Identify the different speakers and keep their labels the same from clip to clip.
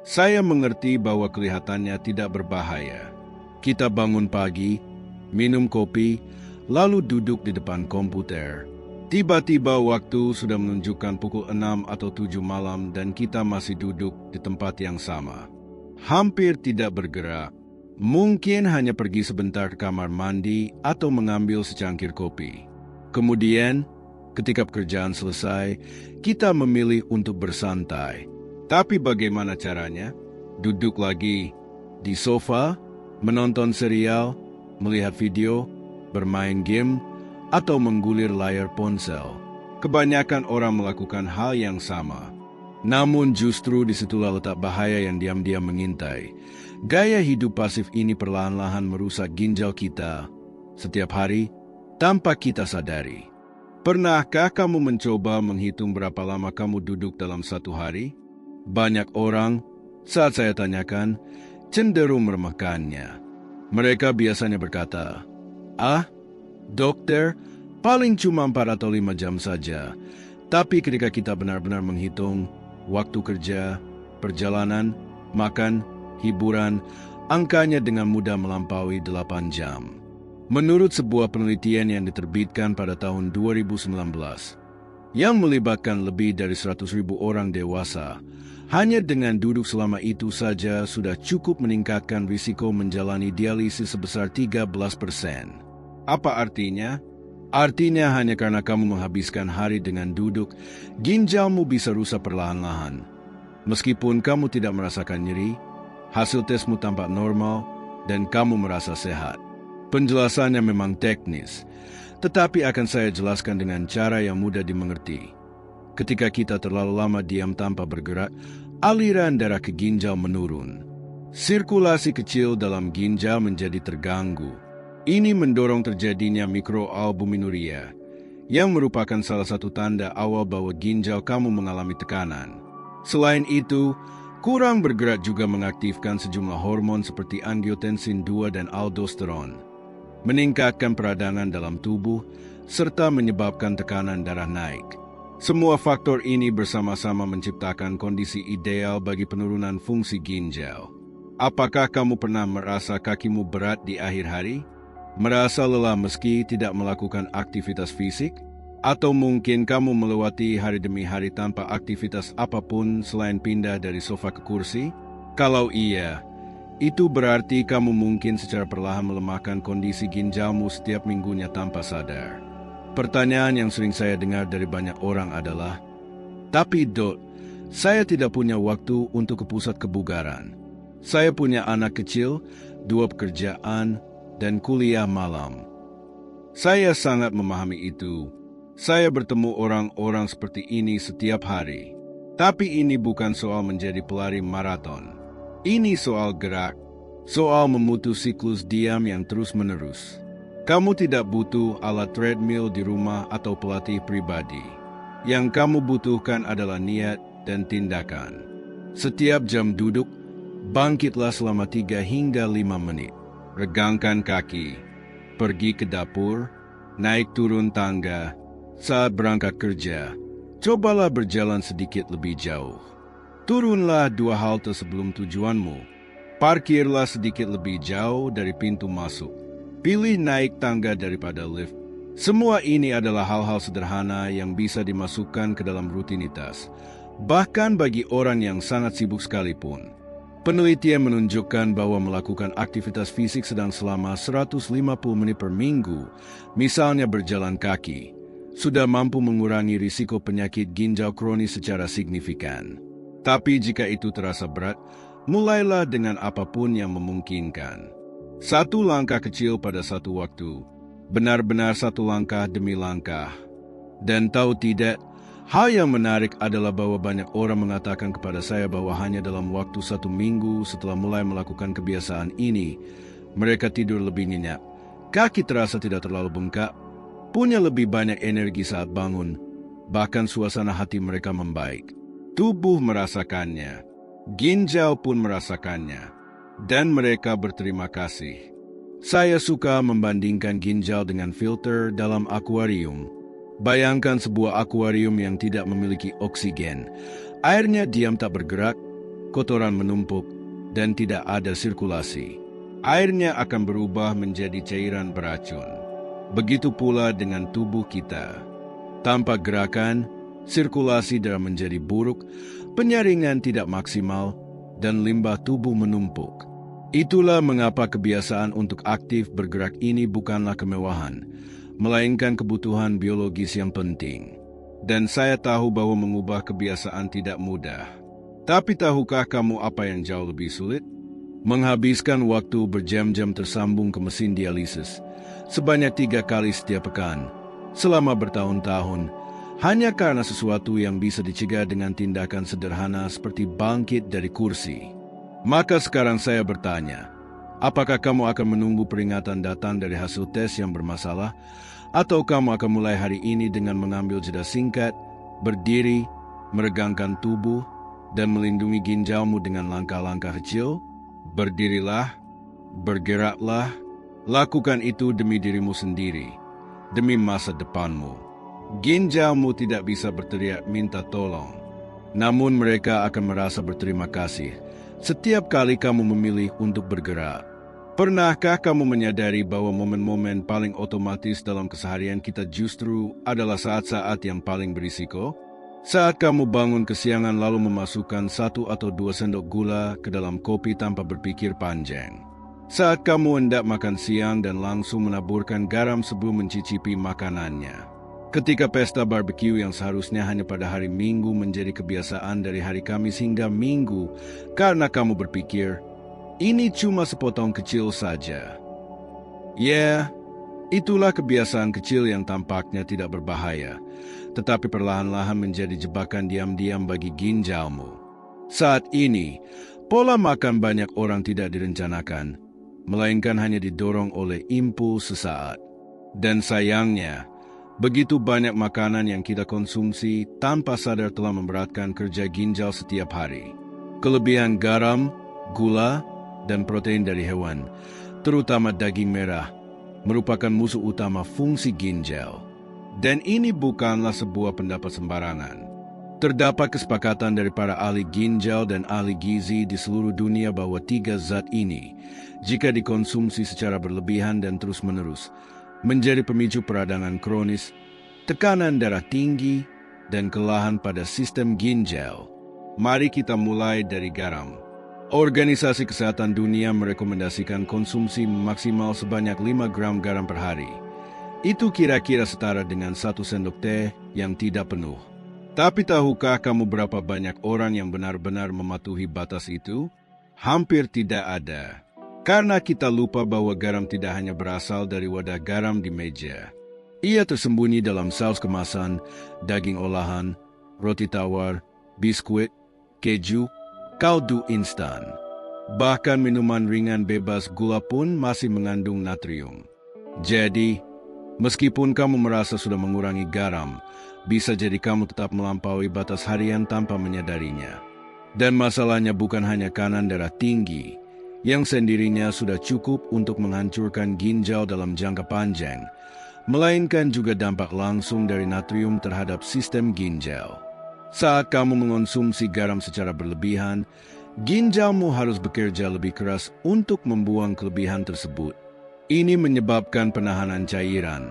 Speaker 1: Saya mengerti bahwa kelihatannya tidak berbahaya. Kita bangun pagi, minum kopi, lalu duduk di depan komputer. Tiba-tiba waktu sudah menunjukkan pukul 6 atau 7 malam dan kita masih duduk di tempat yang sama. Hampir tidak bergerak. Mungkin hanya pergi sebentar ke kamar mandi atau mengambil secangkir kopi. Kemudian, ketika pekerjaan selesai, kita memilih untuk bersantai. Tapi bagaimana caranya? Duduk lagi di sofa, menonton serial, melihat video, bermain game, atau menggulir layar ponsel. Kebanyakan orang melakukan hal yang sama. Namun justru disitulah letak bahaya yang diam-diam mengintai. Gaya hidup pasif ini perlahan-lahan merusak ginjal kita setiap hari tanpa kita sadari. Pernahkah kamu mencoba menghitung berapa lama kamu duduk dalam satu hari? Banyak orang, saat saya tanyakan, cenderung meremehkannya. Mereka biasanya berkata, dokter, paling cuma 4 atau 5 jam saja. Tapi ketika kita benar-benar menghitung waktu kerja, perjalanan, makan, hiburan, angkanya dengan mudah melampaui 8 jam. Menurut sebuah penelitian yang diterbitkan pada tahun 2019, yang melibatkan lebih dari 100.000 orang dewasa, hanya dengan duduk selama itu saja sudah cukup meningkatkan risiko menjalani dialisis sebesar 13%. Apa artinya? Artinya hanya karena kamu menghabiskan hari dengan duduk, ginjalmu bisa rusak perlahan-lahan. Meskipun kamu tidak merasakan nyeri, hasil tesmu tampak normal, dan kamu merasa sehat. Penjelasannya memang teknis, tetapi akan saya jelaskan dengan cara yang mudah dimengerti. Ketika kita terlalu lama diam tanpa bergerak, aliran darah ke ginjal menurun. Sirkulasi kecil dalam ginjal menjadi terganggu. Ini mendorong terjadinya mikroalbuminuria, yang merupakan salah satu tanda awal bahwa ginjal kamu mengalami tekanan. Selain itu, kurang bergerak juga mengaktifkan sejumlah hormon seperti angiotensin 2 dan aldosteron, meningkatkan peradangan dalam tubuh, serta menyebabkan tekanan darah naik. Semua faktor ini bersama-sama menciptakan kondisi ideal bagi penurunan fungsi ginjal. Apakah kamu pernah merasa kakimu berat di akhir hari? Merasa lelah meski tidak melakukan aktivitas fisik? Atau mungkin kamu melewati hari demi hari tanpa aktivitas apapun selain pindah dari sofa ke kursi? Kalau iya, itu berarti kamu mungkin secara perlahan melemahkan kondisi ginjalmu setiap minggunya tanpa sadar. Pertanyaan yang sering saya dengar dari banyak orang adalah, "Tapi Dok, saya tidak punya waktu untuk ke pusat kebugaran. Saya punya anak kecil, 2 pekerjaan, dan kuliah malam." Saya sangat memahami itu. Saya bertemu orang-orang seperti ini setiap hari. Tapi ini bukan soal menjadi pelari maraton. Ini soal gerak, soal memutus siklus diam yang terus-menerus. Kamu tidak butuh alat treadmill di rumah atau pelatih pribadi. Yang kamu butuhkan adalah niat dan tindakan. Setiap jam duduk, bangkitlah selama 3 hingga 5 menit. Regangkan kaki, pergi ke dapur, naik turun tangga. Saat berangkat kerja, cobalah berjalan sedikit lebih jauh. Turunlah 2 halte sebelum tujuanmu. Parkirlah sedikit lebih jauh dari pintu masuk. Pilih naik tangga daripada lift. Semua ini adalah hal-hal sederhana yang bisa dimasukkan ke dalam rutinitas, bahkan bagi orang yang sangat sibuk sekalipun. Penelitian menunjukkan bahwa melakukan aktivitas fisik sedang selama 150 menit per minggu, misalnya berjalan kaki, sudah mampu mengurangi risiko penyakit ginjal kronis secara signifikan. Tapi jika itu terasa berat, mulailah dengan apapun yang memungkinkan. 1 langkah kecil pada satu waktu, benar-benar 1 langkah demi langkah. Dan tahu tidak, hal yang menarik adalah bahwa banyak orang mengatakan kepada saya bahwa hanya dalam waktu 1 minggu setelah mulai melakukan kebiasaan ini, mereka tidur lebih nyenyak, kaki terasa tidak terlalu bengkak, punya lebih banyak energi saat bangun, bahkan suasana hati mereka membaik. Tubuh merasakannya, ginjal pun merasakannya, dan mereka berterima kasih. Saya suka membandingkan ginjal dengan filter dalam akuarium. Bayangkan sebuah akuarium yang tidak memiliki oksigen. Airnya diam tak bergerak, kotoran menumpuk, dan tidak ada sirkulasi. Airnya akan berubah menjadi cairan beracun. Begitu pula dengan tubuh kita. Tanpa gerakan, sirkulasi darah menjadi buruk, penyaringan tidak maksimal, dan limbah tubuh menumpuk. Itulah mengapa kebiasaan untuk aktif bergerak ini bukanlah kemewahan, melainkan kebutuhan biologis yang penting. Dan saya tahu bahwa mengubah kebiasaan tidak mudah. Tapi tahukah kamu apa yang jauh lebih sulit? Menghabiskan waktu berjam-jam tersambung ke mesin dialisis, sebanyak 3 kali setiap pekan, selama bertahun-tahun, hanya karena sesuatu yang bisa dicegah dengan tindakan sederhana seperti bangkit dari kursi. Maka sekarang saya bertanya, apakah kamu akan menunggu peringatan datang dari hasil tes yang bermasalah, atau kamu akan mulai hari ini dengan mengambil jeda singkat, berdiri, meregangkan tubuh, dan melindungi ginjalmu dengan langkah-langkah kecil? Berdirilah, bergeraklah, lakukan itu demi dirimu sendiri, demi masa depanmu. Ginjalmu tidak bisa berteriak minta tolong, namun mereka akan merasa berterima kasih setiap kali kamu memilih untuk bergerak. Pernahkah kamu menyadari bahwa momen-momen paling otomatis dalam keseharian kita justru adalah saat-saat yang paling berisiko? Saat kamu bangun kesiangan lalu memasukkan 1 atau 2 sendok gula ke dalam kopi tanpa berpikir panjang. Saat kamu hendak makan siang dan langsung menaburkan garam sebelum mencicipi makanannya. Ketika pesta barbeque yang seharusnya hanya pada hari Minggu menjadi kebiasaan dari hari Kamis hingga Minggu karena kamu berpikir, ini cuma sepotong kecil saja. Ya, itulah kebiasaan kecil yang tampaknya tidak berbahaya, tetapi perlahan-lahan menjadi jebakan diam-diam bagi ginjalmu. Saat ini, pola makan banyak orang tidak direncanakan, melainkan hanya didorong oleh impuls sesaat. Dan sayangnya, begitu banyak makanan yang kita konsumsi tanpa sadar telah memberatkan kerja ginjal setiap hari. Kelebihan garam, gula, dan protein dari hewan, terutama daging merah, merupakan musuh utama fungsi ginjal. Dan ini bukanlah sebuah pendapat sembarangan. Terdapat kesepakatan dari para ahli ginjal dan ahli gizi di seluruh dunia bahwa 3 zat ini, jika dikonsumsi secara berlebihan dan terus-menerus, menjadi pemicu peradangan kronis, tekanan darah tinggi, dan kelelahan pada sistem ginjal. Mari kita mulai dari garam. Organisasi Kesehatan Dunia merekomendasikan konsumsi maksimal sebanyak 5 gram garam per hari. Itu kira-kira setara dengan 1 sendok teh yang tidak penuh. Tapi tahukah kamu berapa banyak orang yang benar-benar mematuhi batas itu? Hampir tidak ada. Karena kita lupa bahwa garam tidak hanya berasal dari wadah garam di meja. Ia tersembunyi dalam saus kemasan, daging olahan, roti tawar, biskuit, keju, kaldu instan. Bahkan minuman ringan bebas gula pun masih mengandung natrium. Jadi, meskipun kamu merasa sudah mengurangi garam, bisa jadi kamu tetap melampaui batas harian tanpa menyadarinya. Dan masalahnya bukan hanya kanan darah tinggi, yang sendirinya sudah cukup untuk menghancurkan ginjal dalam jangka panjang, melainkan juga dampak langsung dari natrium terhadap sistem ginjal. Saat kamu mengonsumsi garam secara berlebihan, ginjalmu harus bekerja lebih keras untuk membuang kelebihan tersebut. Ini menyebabkan penahanan cairan,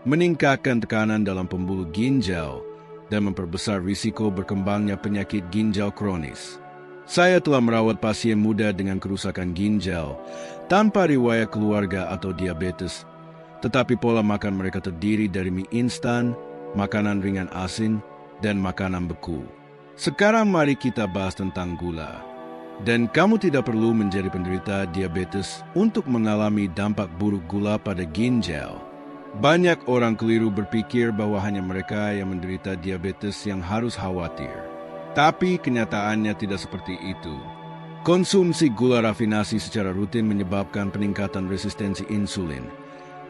Speaker 1: meningkatkan tekanan dalam pembuluh ginjal, dan memperbesar risiko berkembangnya penyakit ginjal kronis. Saya telah merawat pasien muda dengan kerusakan ginjal tanpa riwayat keluarga atau diabetes, tetapi pola makan mereka terdiri dari mie instan, makanan ringan asin, dan makanan beku. Sekarang mari kita bahas tentang gula. Dan kamu tidak perlu menjadi penderita diabetes untuk mengalami dampak buruk gula pada ginjal. Banyak orang keliru berpikir bahwa hanya mereka yang menderita diabetes yang harus khawatir. Tapi kenyataannya tidak seperti itu. Konsumsi gula rafinasi secara rutin menyebabkan peningkatan resistensi insulin,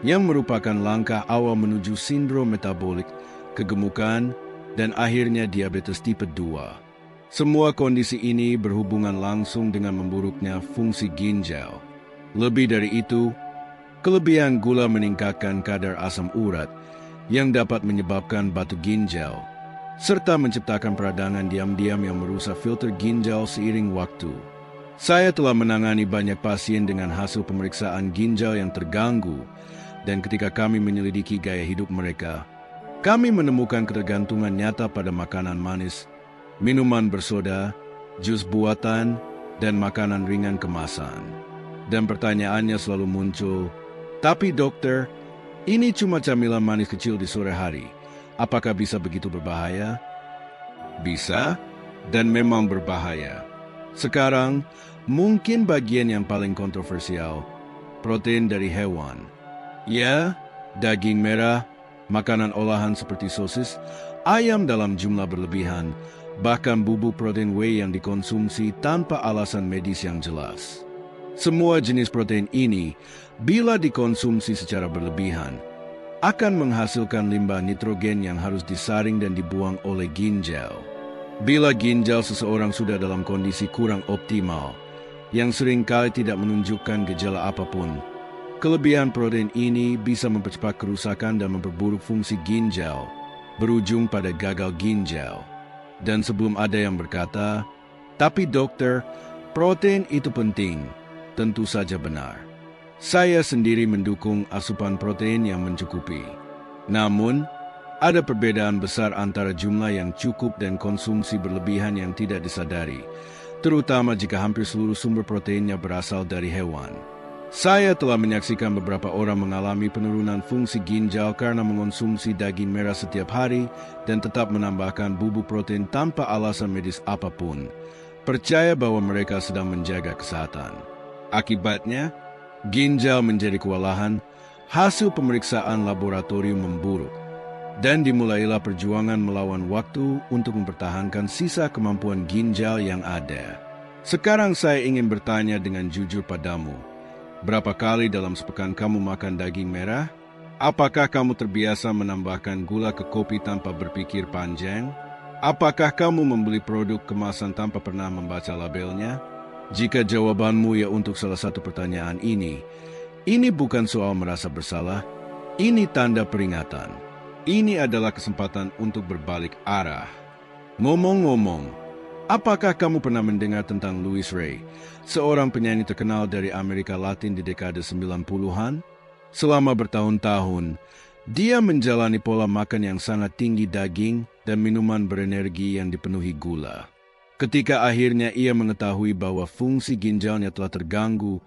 Speaker 1: yang merupakan langkah awal menuju sindrom metabolik, kegemukan, dan akhirnya diabetes tipe 2. Semua kondisi ini berhubungan langsung dengan memburuknya fungsi ginjal. Lebih dari itu, kelebihan gula meningkatkan kadar asam urat yang dapat menyebabkan batu ginjal, serta menciptakan peradangan diam-diam yang merusak filter ginjal seiring waktu. Saya telah menangani banyak pasien dengan hasil pemeriksaan ginjal yang terganggu, dan ketika kami menyelidiki gaya hidup mereka, kami menemukan ketergantungan nyata pada makanan manis, minuman bersoda, jus buatan, dan makanan ringan kemasan. Dan pertanyaannya selalu muncul, "Tapi dokter, ini cuma camilan manis kecil di sore hari. Apakah bisa begitu berbahaya?" Bisa, dan memang berbahaya. Sekarang, mungkin bagian yang paling kontroversial, protein dari hewan. Ya, daging merah, makanan olahan seperti sosis, ayam dalam jumlah berlebihan, bahkan bubuk protein whey yang dikonsumsi tanpa alasan medis yang jelas. Semua jenis protein ini, bila dikonsumsi secara berlebihan, akan menghasilkan limbah nitrogen yang harus disaring dan dibuang oleh ginjal. Bila ginjal seseorang sudah dalam kondisi kurang optimal, yang seringkali tidak menunjukkan gejala apapun, kelebihan protein ini bisa mempercepat kerusakan dan memperburuk fungsi ginjal, berujung pada gagal ginjal. Dan sebelum ada yang berkata, "Tapi dokter, protein itu penting," tentu saja benar. Saya sendiri mendukung asupan protein yang mencukupi. Namun, ada perbedaan besar antara jumlah yang cukup dan konsumsi berlebihan yang tidak disadari, terutama jika hampir seluruh sumber proteinnya berasal dari hewan. Saya telah menyaksikan beberapa orang mengalami penurunan fungsi ginjal karena mengonsumsi daging merah setiap hari dan tetap menambahkan bubuk protein tanpa alasan medis apapun, percaya bahwa mereka sedang menjaga kesehatan. Akibatnya, ginjal menjadi kewalahan, hasil pemeriksaan laboratorium memburuk, dan dimulailah perjuangan melawan waktu untuk mempertahankan sisa kemampuan ginjal yang ada. Sekarang saya ingin bertanya dengan jujur padamu, berapa kali dalam sepekan kamu makan daging merah? Apakah kamu terbiasa menambahkan gula ke kopi tanpa berpikir panjang? Apakah kamu membeli produk kemasan tanpa pernah membaca labelnya? Jika jawabanmu ya untuk salah satu pertanyaan ini bukan soal merasa bersalah, ini tanda peringatan. Ini adalah kesempatan untuk berbalik arah. Ngomong-ngomong, apakah kamu pernah mendengar tentang Louis Ray, seorang penyanyi terkenal dari Amerika Latin di dekade 90-an? Selama bertahun-tahun, dia menjalani pola makan yang sangat tinggi daging dan minuman berenergi yang dipenuhi gula. Ketika akhirnya ia mengetahui bahwa fungsi ginjalnya telah terganggu,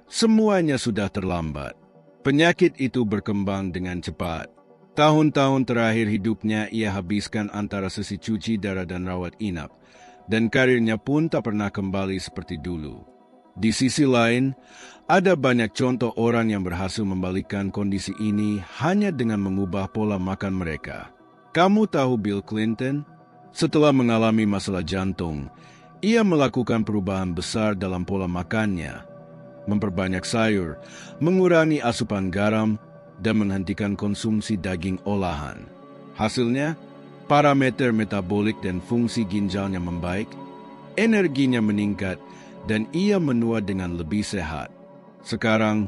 Speaker 1: semuanya sudah terlambat. Penyakit itu berkembang dengan cepat. Tahun-tahun terakhir hidupnya ia habiskan antara sesi cuci darah dan rawat inap, dan karirnya pun tak pernah kembali seperti dulu. Di sisi lain, ada banyak contoh orang yang berhasil membalikkan kondisi ini hanya dengan mengubah pola makan mereka. Kamu tahu Bill Clinton? Setelah mengalami masalah jantung, ia melakukan perubahan besar dalam pola makannya, memperbanyak sayur, mengurangi asupan garam, dan menghentikan konsumsi daging olahan. Hasilnya, parameter metabolik dan fungsi ginjalnya membaik, energinya meningkat, dan ia menua dengan lebih sehat. Sekarang,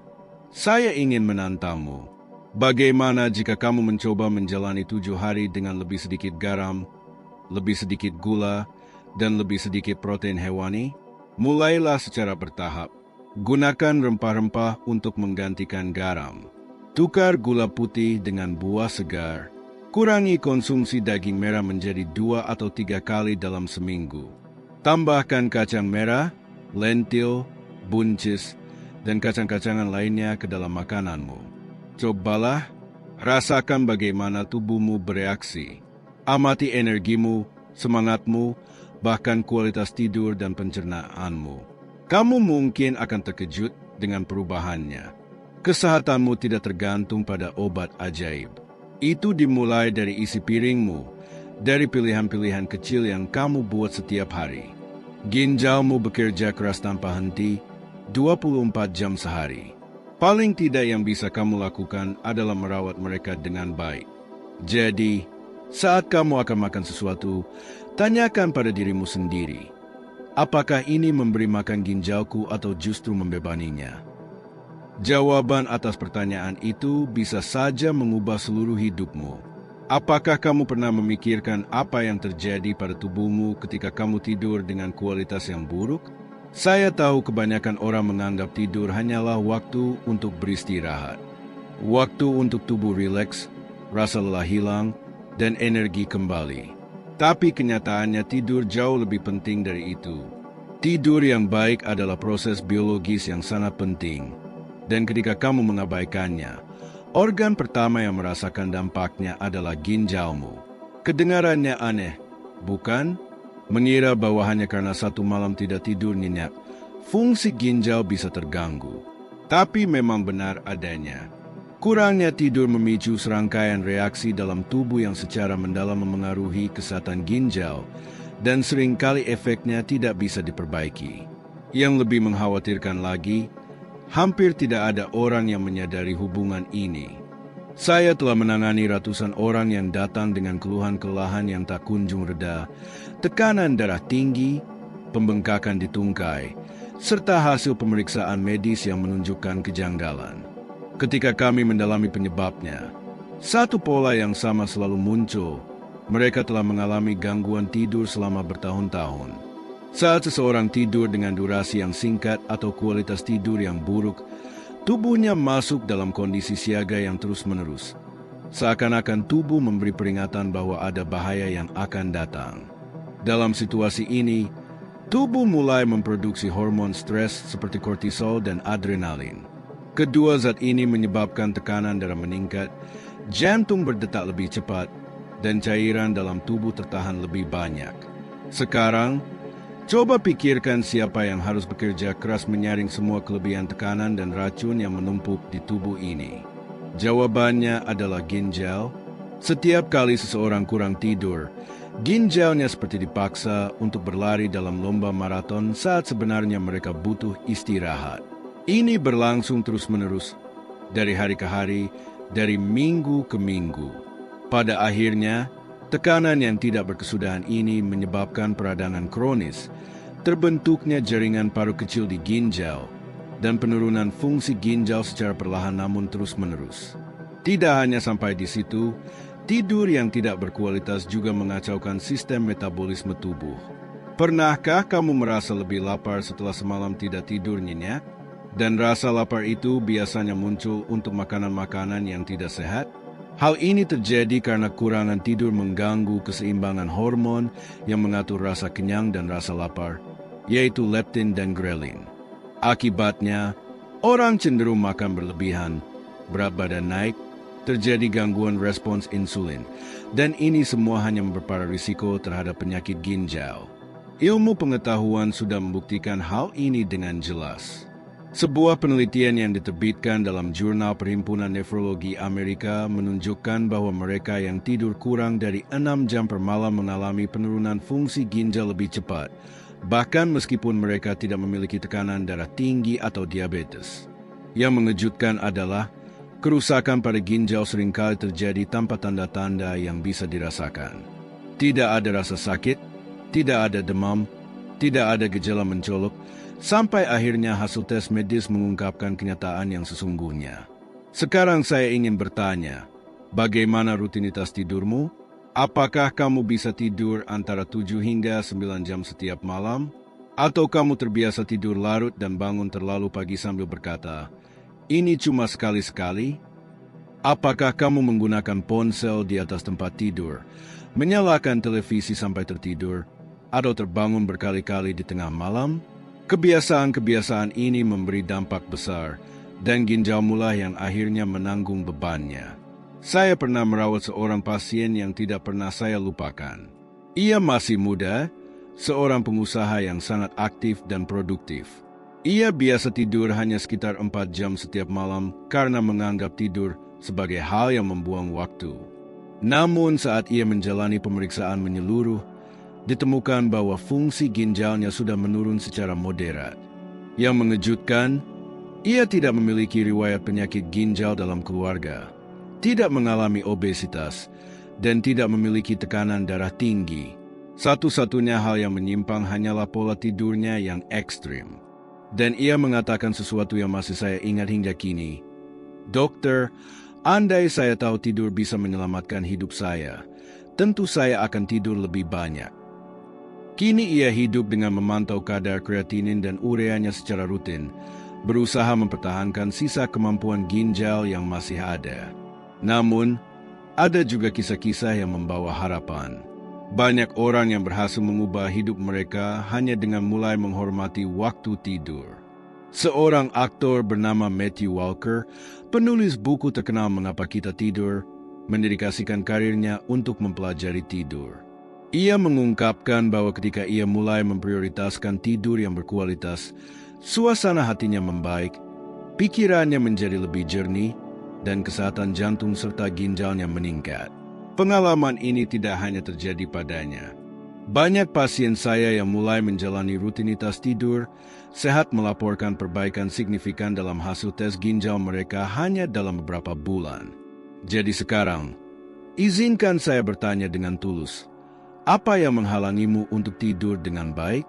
Speaker 1: saya ingin menantangmu. Bagaimana jika kamu mencoba menjalani 7 hari dengan lebih sedikit garam, lebih sedikit gula, dan lebih sedikit protein hewani? Mulailah secara bertahap. Gunakan rempah-rempah untuk menggantikan garam. Tukar gula putih dengan buah segar. Kurangi konsumsi daging merah menjadi 2 atau 3 kali dalam seminggu. Tambahkan kacang merah, lentil, buncis, dan kacang-kacangan lainnya ke dalam makananmu. Cobalah, rasakan bagaimana tubuhmu bereaksi. Amati energimu, semangatmu, bahkan kualitas tidur dan pencernaanmu. Kamu mungkin akan terkejut dengan perubahannya. Kesehatanmu tidak tergantung pada obat ajaib. Itu dimulai dari isi piringmu, dari pilihan-pilihan kecil yang kamu buat setiap hari. Ginjalmu bekerja keras tanpa henti, 24 jam sehari. Paling tidak yang bisa kamu lakukan adalah merawat mereka dengan baik. Jadi, saat kamu akan makan sesuatu, tanyakan pada dirimu sendiri, apakah ini memberi makan ginjalku atau justru membebaninya? Jawaban atas pertanyaan itu bisa saja mengubah seluruh hidupmu. Apakah kamu pernah memikirkan apa yang terjadi pada tubuhmu ketika kamu tidur dengan kualitas yang buruk? Saya tahu kebanyakan orang menganggap tidur hanyalah waktu untuk beristirahat. Waktu untuk tubuh rileks, rasa lelah hilang, dan energi kembali. Tapi kenyataannya tidur jauh lebih penting dari itu. Tidur yang baik adalah proses biologis yang sangat penting. Dan ketika kamu mengabaikannya, organ pertama yang merasakan dampaknya adalah ginjalmu. Kedengarannya aneh, bukan? Mengira bahwa hanya karena satu malam tidak tidur nyenyak, fungsi ginjal bisa terganggu. Tapi memang benar adanya. Kurangnya tidur memicu serangkaian reaksi dalam tubuh yang secara mendalam memengaruhi kesehatan ginjal, dan seringkali efeknya tidak bisa diperbaiki. Yang lebih mengkhawatirkan lagi, hampir tidak ada orang yang menyadari hubungan ini. Saya telah menangani ratusan orang yang datang dengan keluhan kelelahan yang tak kunjung reda, tekanan darah tinggi, pembengkakan di tungkai, serta hasil pemeriksaan medis yang menunjukkan kejanggalan. Ketika kami mendalami penyebabnya, satu pola yang sama selalu muncul. Mereka telah mengalami gangguan tidur selama bertahun-tahun. Saat seseorang tidur dengan durasi yang singkat atau kualitas tidur yang buruk, tubuhnya masuk dalam kondisi siaga yang terus-menerus. Seakan-akan tubuh memberi peringatan bahwa ada bahaya yang akan datang. Dalam situasi ini, tubuh mulai memproduksi hormon stres seperti kortisol dan adrenalin. Kedua zat ini menyebabkan tekanan darah meningkat, jantung berdetak lebih cepat, dan cairan dalam tubuh tertahan lebih banyak. Sekarang, coba pikirkan siapa yang harus bekerja keras menyaring semua kelebihan tekanan dan racun yang menumpuk di tubuh ini. Jawabannya adalah ginjal. Setiap kali seseorang kurang tidur, ginjalnya seperti dipaksa untuk berlari dalam lomba maraton saat sebenarnya mereka butuh istirahat. Ini berlangsung terus-menerus, dari hari ke hari, dari minggu ke minggu. Pada akhirnya, tekanan yang tidak berkesudahan ini menyebabkan peradangan kronis, terbentuknya jaringan paru kecil di ginjal, dan penurunan fungsi ginjal secara perlahan namun terus-menerus. Tidak hanya sampai di situ, tidur yang tidak berkualitas juga mengacaukan sistem metabolisme tubuh. Pernahkah kamu merasa lebih lapar setelah semalam tidak tidur nyenyak? Dan rasa lapar itu biasanya muncul untuk makanan-makanan yang tidak sehat? Hal ini terjadi karena kurangan tidur mengganggu keseimbangan hormon yang mengatur rasa kenyang dan rasa lapar, yaitu leptin dan grelin. Akibatnya, orang cenderung makan berlebihan, berat badan naik, terjadi gangguan respons insulin, dan ini semua hanya memperparah risiko terhadap penyakit ginjal. Ilmu pengetahuan sudah membuktikan hal ini dengan jelas. Sebuah penelitian yang diterbitkan dalam Jurnal Perhimpunan Nefrologi Amerika menunjukkan bahwa mereka yang tidur kurang dari 6 jam per malam mengalami penurunan fungsi ginjal lebih cepat, bahkan meskipun mereka tidak memiliki tekanan darah tinggi atau diabetes. Yang mengejutkan adalah, kerusakan pada ginjal seringkali terjadi tanpa tanda-tanda yang bisa dirasakan. Tidak ada rasa sakit, tidak ada demam, tidak ada gejala mencolok, sampai akhirnya hasil tes medis mengungkapkan kenyataan yang sesungguhnya. Sekarang saya ingin bertanya, bagaimana rutinitas tidurmu? Apakah kamu bisa tidur antara 7 hingga 9 jam setiap malam? Atau kamu terbiasa tidur larut dan bangun terlalu pagi sambil berkata, ini cuma sekali-sekali? Apakah kamu menggunakan ponsel di atas tempat tidur, menyalakan televisi sampai tertidur, atau terbangun berkali-kali di tengah malam? Kebiasaan-kebiasaan ini memberi dampak besar, dan ginjalmulah yang akhirnya menanggung bebannya. Saya pernah merawat seorang pasien yang tidak pernah saya lupakan. Ia masih muda, seorang pengusaha yang sangat aktif dan produktif. Ia biasa tidur hanya sekitar 4 jam setiap malam karena menganggap tidur sebagai hal yang membuang waktu. Namun saat ia menjalani pemeriksaan menyeluruh, ditemukan bahwa fungsi ginjalnya sudah menurun secara moderat. Yang mengejutkan, ia tidak memiliki riwayat penyakit ginjal dalam keluarga, tidak mengalami obesitas, dan tidak memiliki tekanan darah tinggi. Satu-satunya hal yang menyimpang hanyalah pola tidurnya yang ekstrim. Dan ia mengatakan sesuatu yang masih saya ingat hingga kini. Dokter, Andai saya tahu tidur bisa menyelamatkan hidup saya, tentu saya akan tidur lebih banyak. Kini ia hidup dengan memantau kadar kreatinin dan ureanya secara rutin, berusaha mempertahankan sisa kemampuan ginjal yang masih ada. Namun, ada juga kisah-kisah yang membawa harapan. Banyak orang yang berhasil mengubah hidup mereka hanya dengan mulai menghormati waktu tidur. Seorang aktor bernama Matthew Walker, penulis buku terkenal Mengapa Kita Tidur, mendedikasikan karirnya untuk mempelajari tidur. Ia mengungkapkan bahwa ketika ia mulai memprioritaskan tidur yang berkualitas, suasana hatinya membaik, pikirannya menjadi lebih jernih, dan kesehatan jantung serta ginjalnya meningkat. Pengalaman ini tidak hanya terjadi padanya. Banyak pasien saya yang mulai menjalani rutinitas tidur sehat melaporkan perbaikan signifikan dalam hasil tes ginjal mereka hanya dalam beberapa bulan. Jadi sekarang, izinkan saya bertanya dengan tulus, apa yang menghalangimu untuk tidur dengan baik?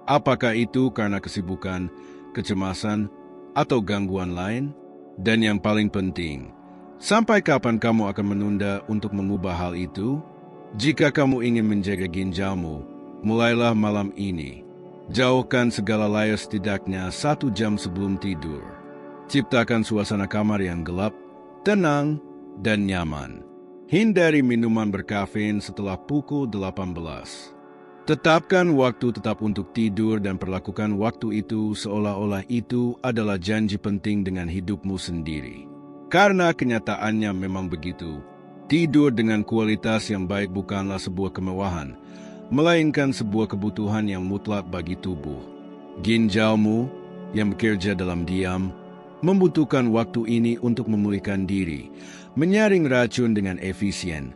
Speaker 1: Apakah itu karena kesibukan, kecemasan, atau gangguan lain? Dan yang paling penting, sampai kapan kamu akan menunda untuk mengubah hal itu? Jika kamu ingin menjaga ginjalmu, mulailah malam ini. Jauhkan segala layar setidaknya 1 jam sebelum tidur. Ciptakan suasana kamar yang gelap, tenang, dan nyaman. Hindari minuman berkafein setelah pukul 18. Tetapkan waktu tetap untuk tidur dan perlakukan waktu itu seolah-olah itu adalah janji penting dengan hidupmu sendiri. Karena kenyataannya memang begitu. Tidur dengan kualitas yang baik bukanlah sebuah kemewahan, melainkan sebuah kebutuhan yang mutlak bagi tubuh. Ginjalmu yang bekerja dalam diam membutuhkan waktu ini untuk memulihkan diri, menyaring racun dengan efisien,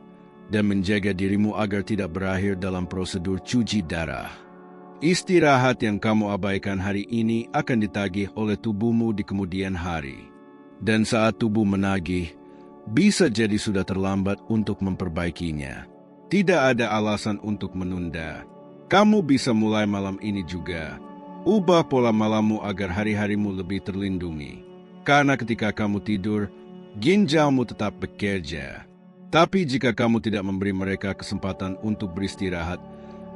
Speaker 1: dan menjaga dirimu agar tidak berakhir dalam prosedur cuci darah. Istirahat yang kamu abaikan hari ini akan ditagih oleh tubuhmu di kemudian hari. Dan saat tubuh menagih, bisa jadi sudah terlambat untuk memperbaikinya. Tidak ada alasan untuk menunda. Kamu bisa mulai malam ini juga. Ubah pola malammu agar hari-harimu lebih terlindungi. Karena ketika kamu tidur, ginjalmu tetap bekerja. Tapi jika kamu tidak memberi mereka kesempatan untuk beristirahat,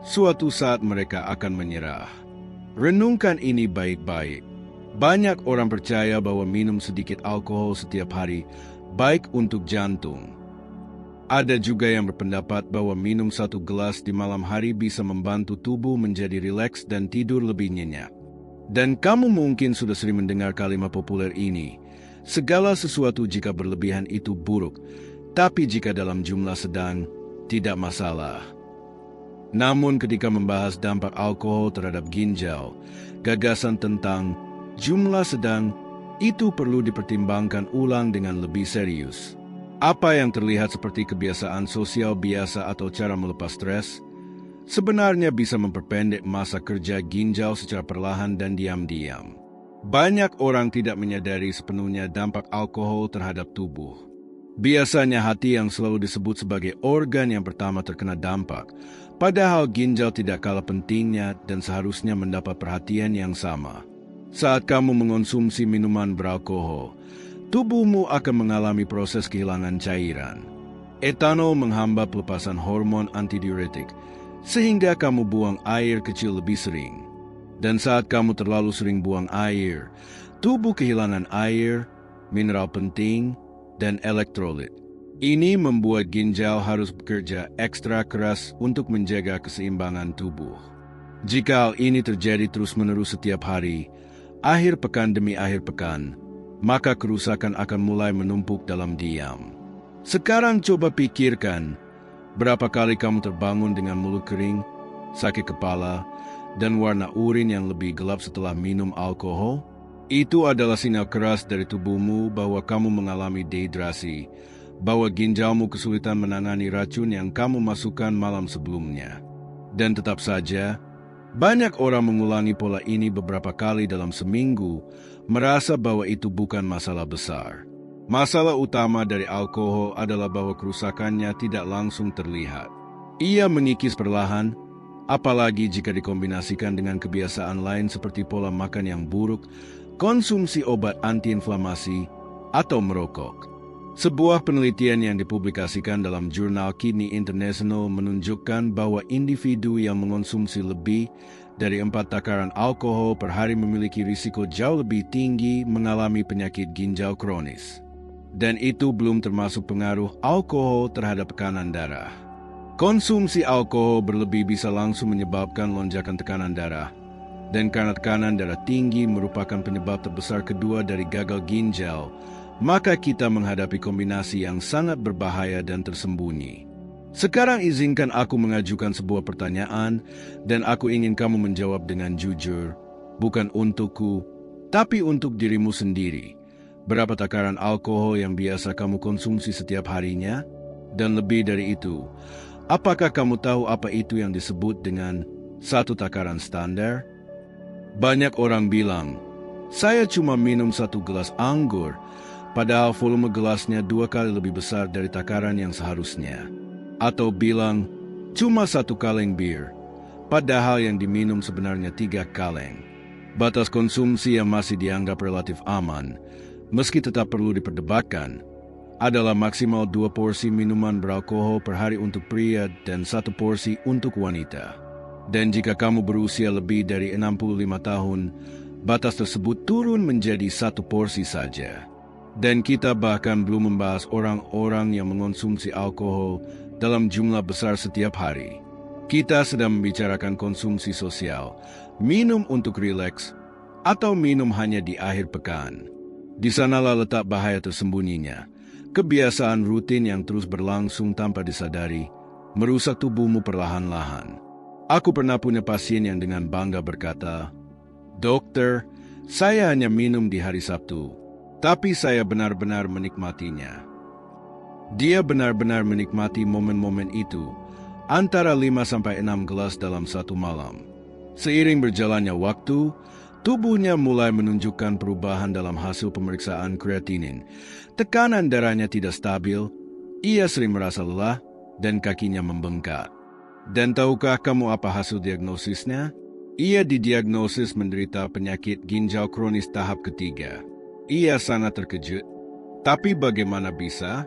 Speaker 1: suatu saat mereka akan menyerah. Renungkan ini baik-baik. Banyak orang percaya bahwa minum sedikit alkohol setiap hari baik untuk jantung. Ada juga yang berpendapat bahwa minum 1 gelas di malam hari bisa membantu tubuh menjadi rileks dan tidur lebih nyenyak. Dan kamu mungkin sudah sering mendengar kalimat populer ini, segala sesuatu jika berlebihan itu buruk, tapi jika dalam jumlah sedang, tidak masalah. Namun ketika membahas dampak alkohol terhadap ginjal, gagasan tentang jumlah sedang itu perlu dipertimbangkan ulang dengan lebih serius. Apa yang terlihat seperti kebiasaan sosial biasa atau cara melepas stres, sebenarnya bisa memperpendek masa kerja ginjal secara perlahan dan diam-diam. Banyak orang tidak menyadari sepenuhnya dampak alkohol terhadap tubuh. Biasanya hati yang selalu disebut sebagai organ yang pertama terkena dampak, padahal ginjal tidak kalah pentingnya dan seharusnya mendapat perhatian yang sama. Saat kamu mengonsumsi minuman beralkohol, tubuhmu akan mengalami proses kehilangan cairan. Etanol menghambat pelepasan hormon antidiuretik, sehingga kamu buang air kecil lebih sering. Dan saat kamu terlalu sering buang air, tubuh kehilangan air, mineral penting, dan elektrolit. Ini membuat ginjal harus bekerja ekstra keras untuk menjaga keseimbangan tubuh. Jika hal ini terjadi terus-menerus setiap hari, akhir pekan demi akhir pekan, maka kerusakan akan mulai menumpuk dalam diam. Sekarang coba pikirkan, berapa kali kamu terbangun dengan mulut kering, sakit kepala, dan warna urin yang lebih gelap setelah minum alkohol? Itu adalah sinyal keras dari tubuhmu bahwa kamu mengalami dehidrasi, bahwa ginjalmu kesulitan menangani racun yang kamu masukkan malam sebelumnya. Dan tetap saja, banyak orang mengulangi pola ini beberapa kali dalam seminggu, merasa bahwa itu bukan masalah besar. Masalah utama dari alkohol adalah bahwa kerusakannya tidak langsung terlihat. Ia mengikis perlahan, apalagi jika dikombinasikan dengan kebiasaan lain seperti pola makan yang buruk, konsumsi obat antiinflamasi, atau merokok. Sebuah penelitian yang dipublikasikan dalam jurnal Kidney International menunjukkan bahwa individu yang mengonsumsi lebih dari 4 takaran alkohol per hari memiliki risiko jauh lebih tinggi mengalami penyakit ginjal kronis. Dan itu belum termasuk pengaruh alkohol terhadap tekanan darah. Konsumsi alkohol berlebih bisa langsung menyebabkan lonjakan tekanan darah. Dan karena tekanan darah tinggi merupakan penyebab terbesar kedua dari gagal ginjal, maka kita menghadapi kombinasi yang sangat berbahaya dan tersembunyi. Sekarang izinkan aku mengajukan sebuah pertanyaan, dan aku ingin kamu menjawab dengan jujur, bukan untukku, tapi untuk dirimu sendiri. Berapa takaran alkohol yang biasa kamu konsumsi setiap harinya? Dan lebih dari itu, apakah kamu tahu apa itu yang disebut dengan 1 takaran standar? Banyak orang bilang, saya cuma minum 1 gelas anggur, padahal volume gelasnya 2 kali lebih besar dari takaran yang seharusnya. Atau bilang, cuma 1 kaleng bir, padahal yang diminum sebenarnya 3 kaleng. Batas konsumsi yang masih dianggap relatif aman, meski tetap perlu diperdebatkan, adalah maksimal 2 porsi minuman beralkohol per hari untuk pria dan 1 porsi untuk wanita. Dan jika kamu berusia lebih dari 65 tahun, batas tersebut turun menjadi 1 porsi saja. Dan kita bahkan belum membahas orang-orang yang mengonsumsi alkohol dalam jumlah besar setiap hari. Kita sedang membicarakan konsumsi sosial, minum untuk rileks, atau minum hanya di akhir pekan. Di sanalah letak bahaya tersembunyinya. Kebiasaan rutin yang terus berlangsung tanpa disadari, merusak tubuhmu perlahan-lahan. Aku pernah punya pasien yang dengan bangga berkata, "Dokter, saya hanya minum di hari Sabtu, tapi saya benar-benar menikmatinya." Dia benar-benar menikmati momen-momen itu, antara 5-6 gelas dalam 1 malam. Seiring berjalannya waktu, tubuhnya mulai menunjukkan perubahan dalam hasil pemeriksaan kreatinin. Tekanan darahnya tidak stabil, ia sering merasa lelah, dan kakinya membengkak. Dan tahukah kamu apa hasil diagnosisnya? Ia didiagnosis menderita penyakit ginjal kronis tahap ketiga. Ia sangat terkejut. Tapi bagaimana bisa?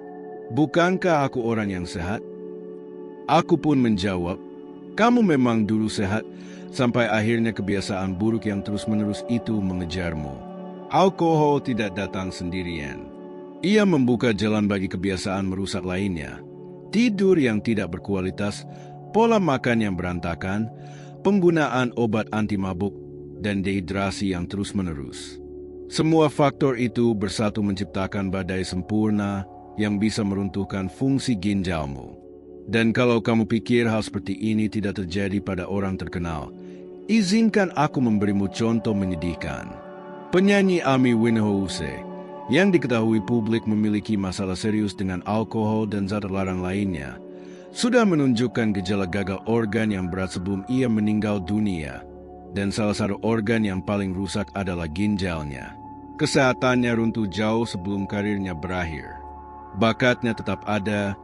Speaker 1: Bukankah aku orang yang sehat? Aku pun menjawab, kamu memang dulu sehat, sampai akhirnya kebiasaan buruk yang terus-menerus itu mengejarmu. Alkohol tidak datang sendirian. Ia membuka jalan bagi kebiasaan merusak lainnya. Tidur yang tidak berkualitas, pola makan yang berantakan, penggunaan obat anti mabuk, dan dehidrasi yang terus-menerus. Semua faktor itu bersatu menciptakan badai sempurna yang bisa meruntuhkan fungsi ginjalmu. Dan kalau kamu pikir hal seperti ini tidak terjadi pada orang terkenal, izinkan aku memberimu contoh menyedihkan. Penyanyi Amy Winehouse, yang diketahui publik memiliki masalah serius dengan alkohol dan zat terlarang lainnya, sudah menunjukkan gejala gagal organ yang berat sebelum ia meninggal dunia, dan salah satu organ yang paling rusak adalah ginjalnya. Kesehatannya runtuh jauh sebelum karirnya berakhir. Bakatnya tetap ada,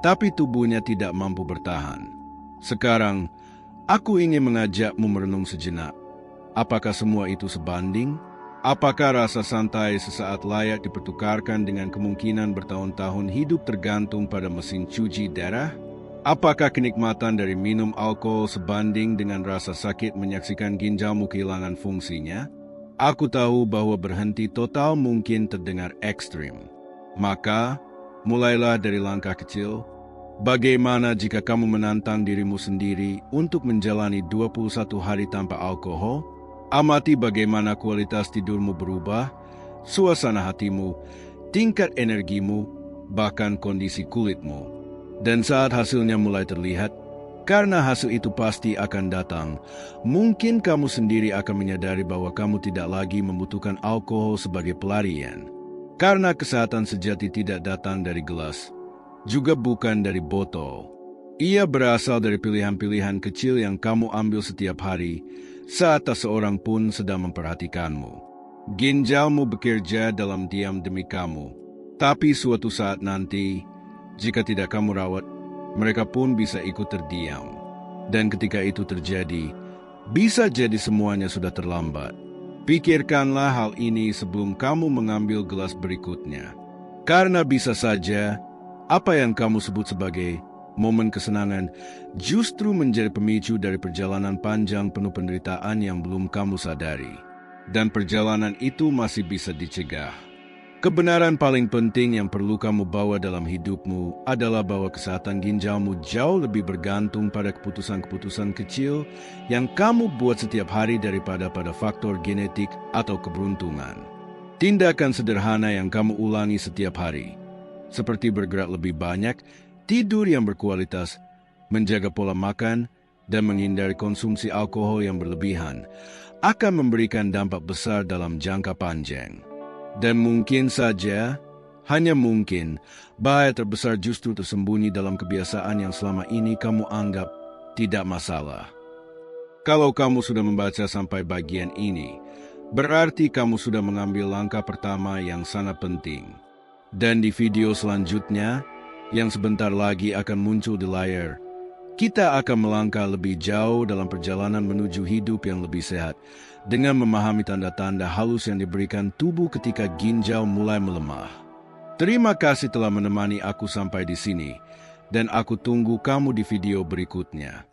Speaker 1: tapi tubuhnya tidak mampu bertahan. Sekarang, aku ingin mengajakmu merenung sejenak. Apakah semua itu sebanding? Apakah rasa santai sesaat layak dipertukarkan dengan kemungkinan bertahun-tahun hidup tergantung pada mesin cuci darah? Apakah kenikmatan dari minum alkohol sebanding dengan rasa sakit menyaksikan ginjalmu kehilangan fungsinya? Aku tahu bahwa berhenti total mungkin terdengar ekstrim. Maka, mulailah dari langkah kecil. Bagaimana jika kamu menantang dirimu sendiri untuk menjalani 21 hari tanpa alkohol? Amati bagaimana kualitas tidurmu berubah, suasana hatimu, tingkat energimu, bahkan kondisi kulitmu. Dan saat hasilnya mulai terlihat, karena hasil itu pasti akan datang, mungkin kamu sendiri akan menyadari bahwa kamu tidak lagi membutuhkan alkohol sebagai pelarian. Karena kesehatan sejati tidak datang dari gelas, juga bukan dari botol. Ia berasal dari pilihan-pilihan kecil yang kamu ambil setiap hari saat tak seorang pun sedang memperhatikanmu. Ginjalmu bekerja dalam diam demi kamu, tapi suatu saat nanti, jika tidak kamu rawat, mereka pun bisa ikut terdiam. Dan ketika itu terjadi, bisa jadi semuanya sudah terlambat. Pikirkanlah hal ini sebelum kamu mengambil gelas berikutnya. Karena bisa saja, apa yang kamu sebut sebagai momen kesenangan justru menjadi pemicu dari perjalanan panjang penuh penderitaan yang belum kamu sadari. Dan perjalanan itu masih bisa dicegah. Kebenaran paling penting yang perlu kamu bawa dalam hidupmu adalah bahwa kesehatan ginjalmu jauh lebih bergantung pada keputusan-keputusan kecil yang kamu buat setiap hari daripada pada faktor genetik atau keberuntungan. Tindakan sederhana yang kamu ulangi setiap hari, seperti bergerak lebih banyak, tidur yang berkualitas, menjaga pola makan, dan menghindari konsumsi alkohol yang berlebihan, akan memberikan dampak besar dalam jangka panjang. Dan mungkin saja, hanya mungkin, bahaya terbesar justru tersembunyi dalam kebiasaan yang selama ini kamu anggap tidak masalah. Kalau kamu sudah membaca sampai bagian ini, berarti kamu sudah mengambil langkah pertama yang sangat penting. Dan di video selanjutnya, yang sebentar lagi akan muncul di layar, kita akan melangkah lebih jauh dalam perjalanan menuju hidup yang lebih sehat, dengan memahami tanda-tanda halus yang diberikan tubuh ketika ginjal mulai melemah. Terima kasih telah menemani aku sampai di sini, dan aku tunggu kamu di video berikutnya.